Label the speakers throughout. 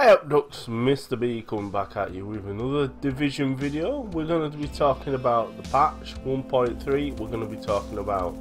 Speaker 1: Hey up ducks, Mr. B coming back at you with another Division video. We're going to be talking about the patch 1.3. We're going to be talking about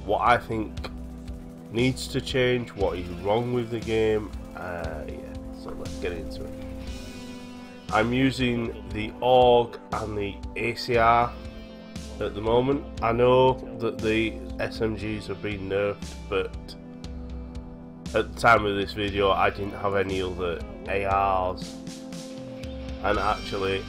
Speaker 1: what I think needs to change, what is wrong with the game. So let's get into it. I'm using the AUG and the ACR at the moment. I know that the SMGs have been nerfed, but at the time of this video I didn't have any other ARs, and actually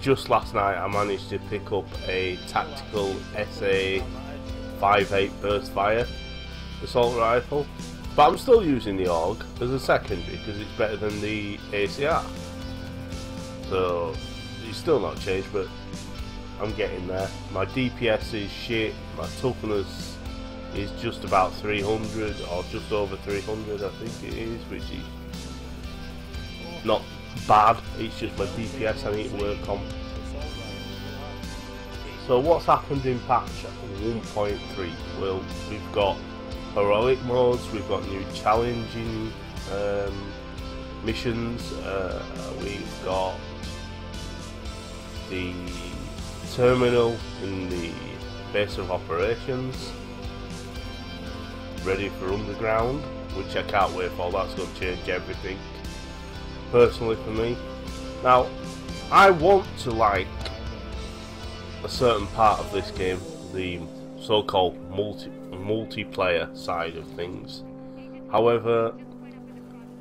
Speaker 1: just last night I managed to pick up a tactical SA-58 burst fire assault rifle, but I'm still using the AUG as a secondary because it's better than the ACR. So it's still not changed, but I'm getting there. My DPS is shit, my toughness is just about 300 or just over 300 I think it is, which is not bad. It's just my DPS I need to work on. So what's happened in patch 1.3? Well, we've got heroic modes, we've got new challenging missions, we've got the terminal in the base of operations ready for underground, which I can't wait for. That's going to change everything personally for me. Now I want to like a certain part of this game, the so-called multiplayer side of things. However,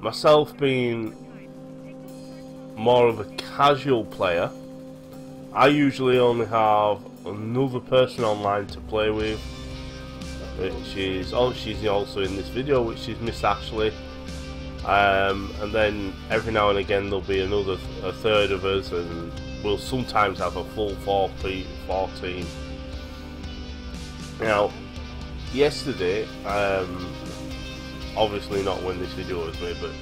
Speaker 1: myself being more of a casual player, I usually only have another person online to play with, which is, she's also in this video, which is Miss Ashley, and then every now and again there'll be a third of us, and we'll sometimes have a full 14. Now yesterday, obviously not when this video was made, but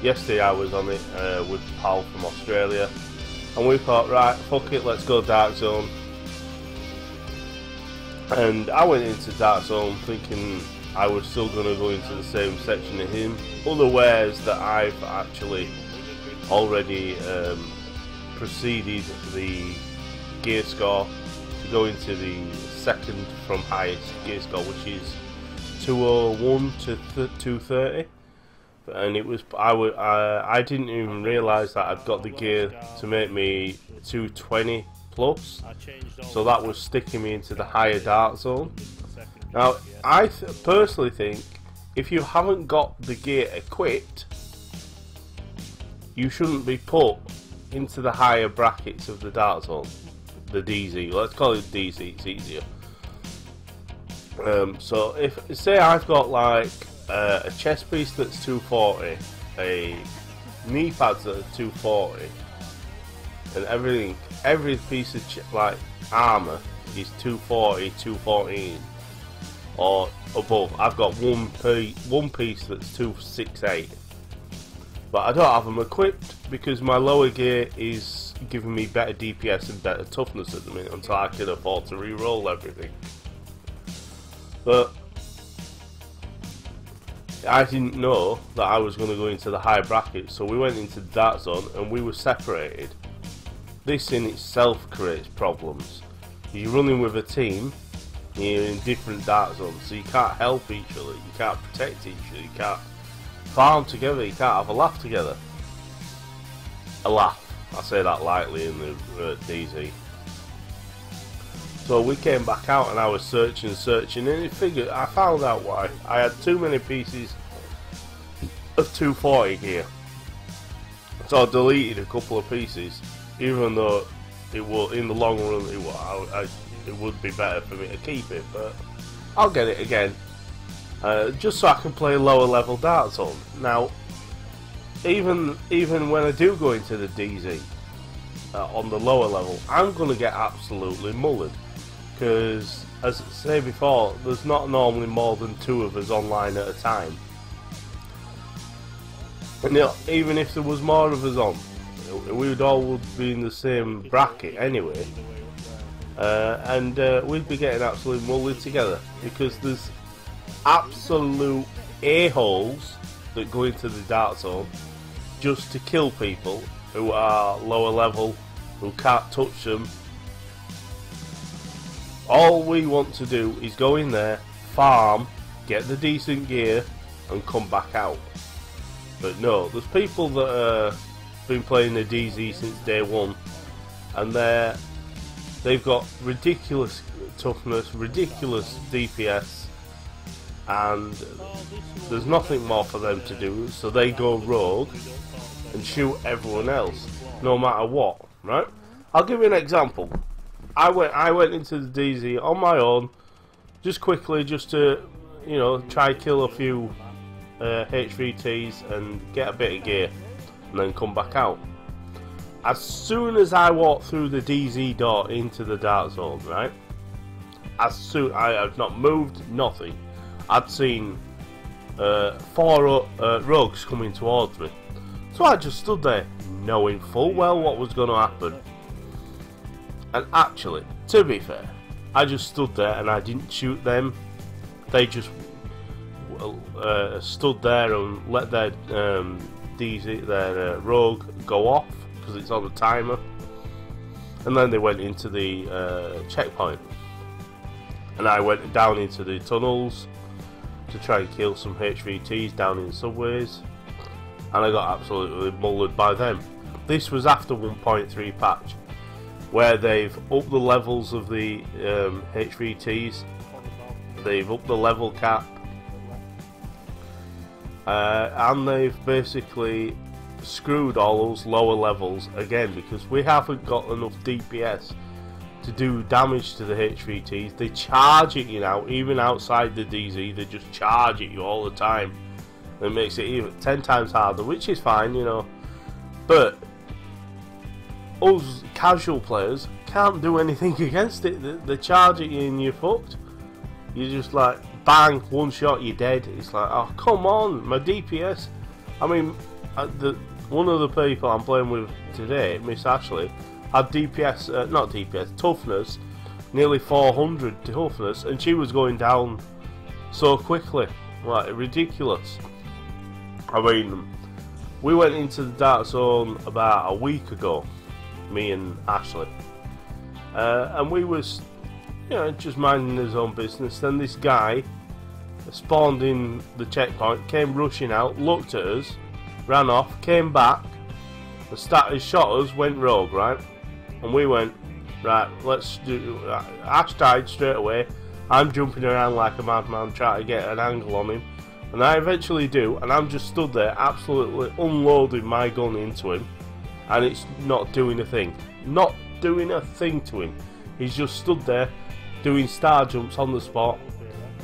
Speaker 1: yesterday I was on it with a pal from Australia, and we thought, right, fuck it, let's go Dark Zone. And I went into Dark Zone thinking I was still going to go into the same section as him, unawares that I've actually already preceded the gear score to go into the second from highest gear score, which is 201 to 230. And it was I didn't even realise that I'd got the gear to make me 220 plus, so that was sticking me into the higher Dark Zone. Now I personally think if you haven't got the gear equipped, you shouldn't be put into the higher brackets of the Dark Zone, the DZ. Let's call it DZ, it's easier. So if say I've got like a chest piece that's 240, a knee pads that are 240, and every piece of like armor is 240, 214 or above. I've got one piece that's 268, but I don't have them equipped because my lower gear is giving me better DPS and better toughness at the minute until I can afford to re-roll everything. But I didn't know that I was going to go into the high bracket, so we went into the Dark Zone and we were separated. This in itself creates problems. You're running with a team, you're in different Dark Zones, so you can't help each other, you can't protect each other, you can't farm together, you can't have a laugh together. A laugh, I say that lightly in the DZ. So we came back out and I was searching, and I found out why. I had too many pieces of 240 here, so I deleted a couple of pieces, even though it will, in the long run, it would be better for me to keep it, but I'll get it again, just so I can play lower level Dark Zone. Now, even when I do go into the DZ on the lower level, I'm going to get absolutely mullered, because as I say before, there's not normally more than 2 of us online at a time, and you know, even if there was more of us on, we would all be in the same bracket anyway, and we'd be getting absolutely mullered together because there's absolute a-holes that go into the dark zone just to kill people who are lower level, who can't touch them. All we want to do is go in there, farm, get the decent gear, and come back out. But no, there's people that been playing the DZ since day one, and they've got ridiculous toughness, ridiculous DPS, and there's nothing more for them to do, so they go rogue and shoot everyone else, no matter what, right? I'll give you an example. I went into the DZ on my own, just quickly, just to, you know, try kill a few HVTs and get a bit of gear, and then come back out. As soon as I walked through the DZ door into the dark zone, right? As soon I had not moved, nothing. I'd seen 4 rogues coming towards me, so I just stood there, knowing full well what was going to happen. And actually, to be fair, I just stood there and I didn't shoot them. They just stood there and let their rogue go off because it's on a timer, and then they went into the checkpoint, and I went down into the tunnels to try and kill some HVTs down in subways, and I got absolutely mullered by them. This was after 1.3 patch, where they've upped the levels of the HVTs, they've upped the level cap, and they've basically screwed all those lower levels again, because we haven't got enough DPS to do damage to the HVTs. They charge at you now, even outside the DZ, they just charge at you all the time. It makes it even 10 times harder, which is fine, you know, but us casual players can't do anything against it. They charge at you and you're fucked. You're just like, bang, one shot, you're dead. It's like, oh, come on, my DPS. I mean, one of the people I'm playing with today, Miss Ashley, had DPS, not DPS, toughness, nearly 400 toughness, and she was going down so quickly, like, ridiculous. I mean, we went into the dark zone about a week ago, me and Ashley, and we was, you know, just minding his own business. Then this guy spawned in the checkpoint, came rushing out, looked at us, ran off, came back, started shot us, went rogue, right? And we went, right, let's do. Ash died straight away. I'm jumping around like a madman trying to get an angle on him, and I eventually do, and I'm just stood there absolutely unloading my gun into him, and it's not doing a thing. Not doing a thing to him. He's just stood there doing star jumps on the spot.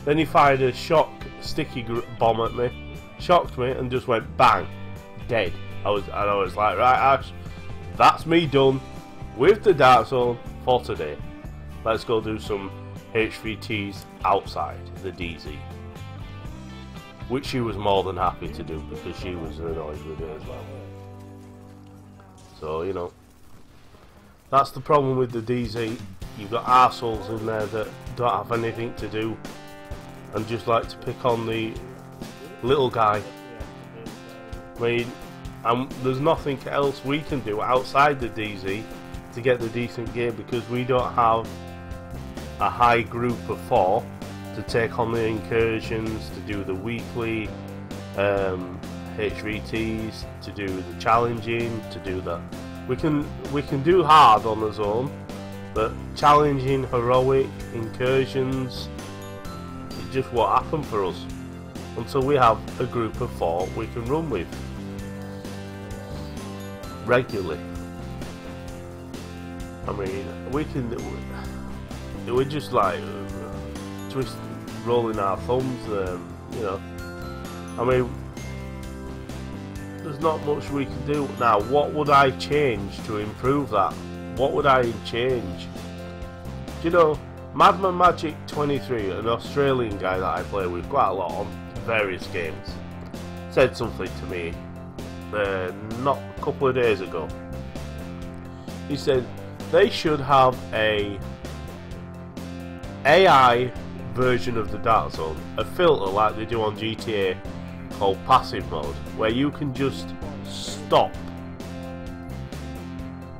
Speaker 1: Then he fired a shock sticky bomb at me, shocked me, and just went bang, dead. I was like, right, Ash, that's me done with the dark zone for today. Let's go do some HVTs outside the DZ, which she was more than happy to do because she was annoyed with it as well. So, you know, that's the problem with the DZ. You've got arseholes in there that don't have anything to do and just like to pick on the little guy. I mean, there's nothing else we can do outside the DZ to get the decent gear, because we don't have a high group of 4 to take on the incursions, to do the weekly HVTs, to do the challenging, to do that. We can do hard on the zone, but challenging, heroic, incursions, it just won't happen for us until we have a group of 4 we can run with regularly. I mean, we're just like rolling our thumbs, you know. I mean, there's not much we can do. Now, what would I change to improve that? What would I change? Do you know, Madman Magic 23, an Australian guy that I play with quite a lot on various games, said something to me not a couple of days ago. He said they should have a AI version of the dark zone, a filter like they do on GTA called passive mode, where you can just stop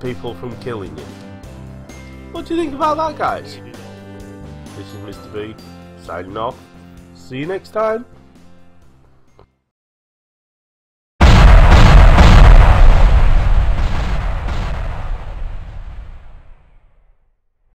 Speaker 1: people from killing you. What do you think about that, guys? This is Mr. B, signing off. See you next time.